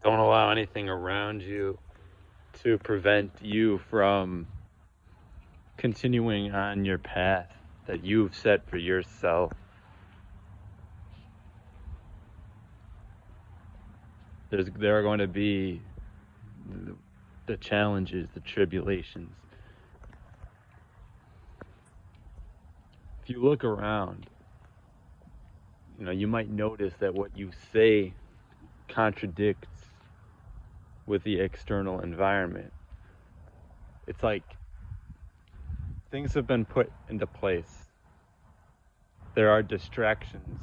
Don't allow anything around you to prevent you from continuing on your path that you've set for yourself. There are going to be the challenges, the tribulations. If you look around, you might notice that what you say contradicts with the external environment. It's like things have been put into place. There are distractions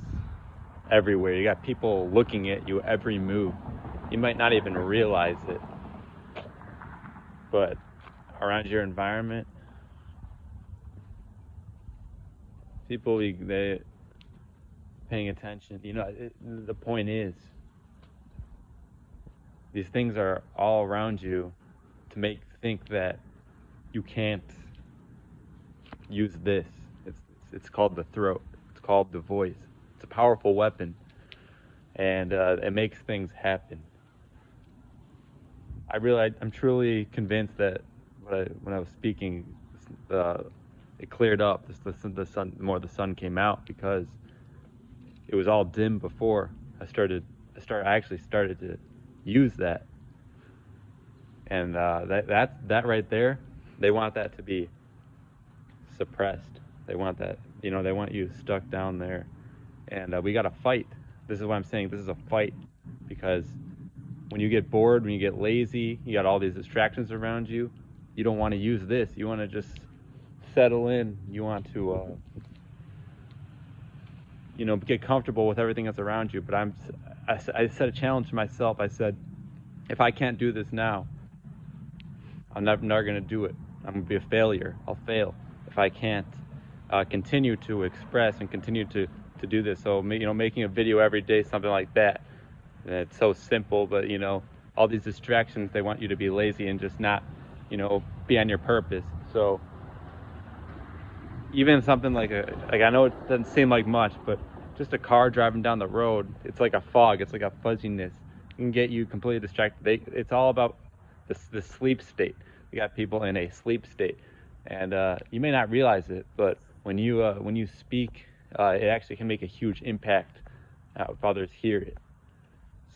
everywhere. You got people looking at you every move. You might not even realize it, but around your environment, people they paying attention. The point is, these things are all around you to make you think that you can't use this. It's called the throat. It's called the voice. It's a powerful weapon, and it makes things happen. I'm truly convinced that when I was speaking, it cleared up. The sun came out because it was all dim before I actually started to use that, and that right there, they want that to be suppressed. They want that, they want you stuck down there, and we got to fight. This is what I'm saying. This is a fight, because when you get bored, when you get lazy, you got all these distractions around you. You don't want to use this. You want to just settle in. You want to, get comfortable with everything that's around you. But I set a challenge to myself. I said, if I can't do this now, I'm never going to do it. I'm going to be a failure. I'll fail if I can't continue to express and continue to do this. So, making a video every day, something like that. And it's so simple, but all these distractions, they want you to be lazy and just not, be on your purpose. So even something like I know it doesn't seem like much, but just a car driving down the road, it's like a fog, it's like a fuzziness. It can get you completely distracted. It's all about the sleep state. You got people in a sleep state, and you may not realize it, but when you speak, it actually can make a huge impact if others hear it.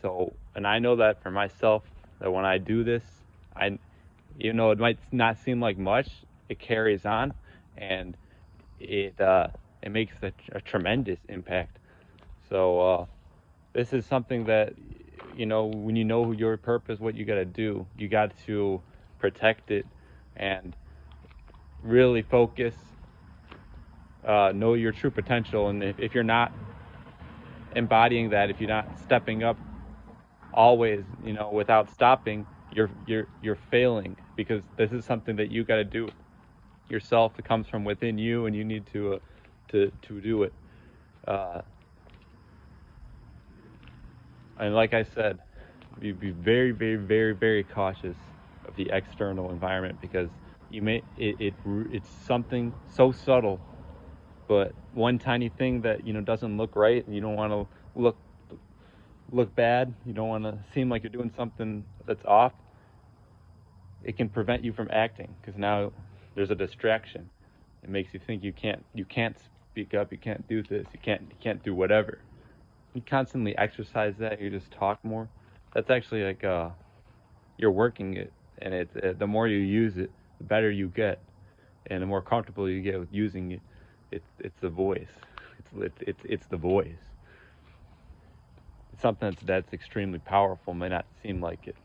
So, and I know that for myself, that when I do this, it might not seem like much, it carries on, and it makes a tremendous impact. So this is something that, when you know your purpose, what you got to do, you got to protect it and really focus, know your true potential. And if you're not embodying that, if you're not stepping up always, without stopping, you're failing, because this is something that you got to do yourself. It comes from within you, and you need to do it. And like I said, be very, very, very, very cautious of the external environment, because it's something so subtle, but one tiny thing that doesn't look right, and you don't want to look bad. You don't want to seem like you're doing something that's off. It can prevent you from acting, because now there's a distraction. It makes you think you can't speak up, you can't do this, you can't do whatever. You constantly exercise that, you just talk more. That's actually like you're working it, and the more you use it, the better you get, and the more comfortable you get with using it. It's the voice. It's the voice. It's something that's extremely powerful. May not seem like it.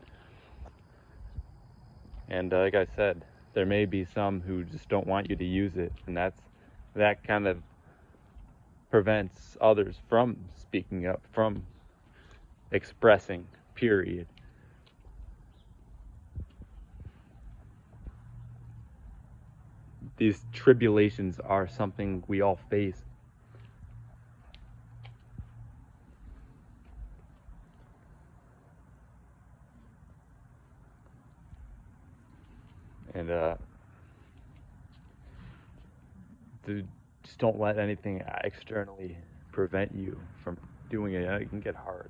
And like I said, there may be some who just don't want you to use it, and that kind of prevents others from speaking up, from expressing, period. These tribulations are something we all face. And just don't let anything externally prevent you from doing it. It can get hard.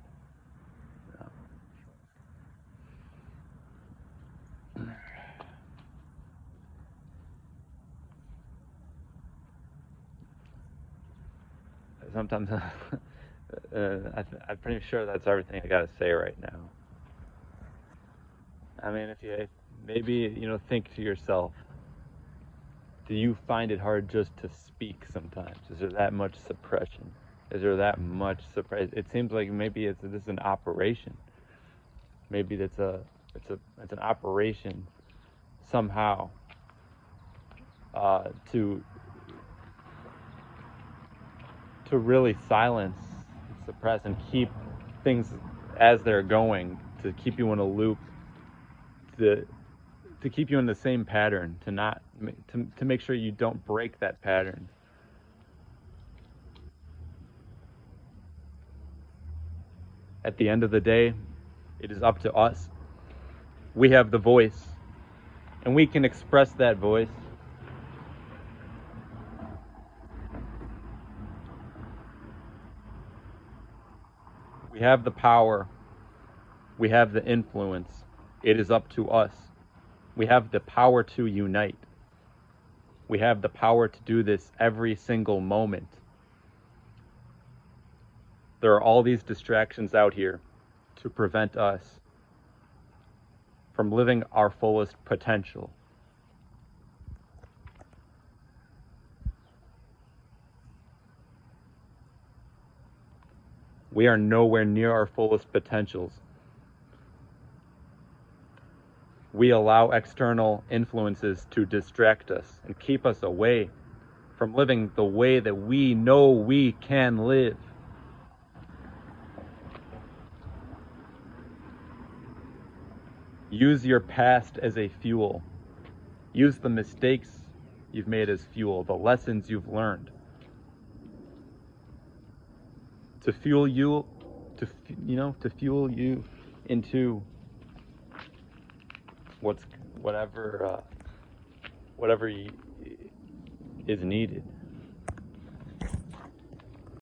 Sometimes I'm pretty sure that's everything I gotta say right now. I mean, if maybe think to yourself, do you find it hard just to speak sometimes? Is there that much suppression? Is there that much suppression? It seems like maybe this is an operation. Maybe it's an operation somehow to really silence, suppress, and keep things as they're going, to keep you in a loop, to keep you in the same pattern, to make sure you don't break that pattern. At the end of the day, it is up to us. We have the voice, and we can express that voice. We have the power. We have the influence. It is up to us. We have the power to unite. We have the power to do this every single moment. There are all these distractions out here to prevent us from living our fullest potential. We are nowhere near our fullest potentials. We allow external influences to distract us and keep us away from living the way that we know we can live. Use your past as a fuel. Use the mistakes you've made as fuel, the lessons you've learned, to fuel you, to fuel you into whatever is needed.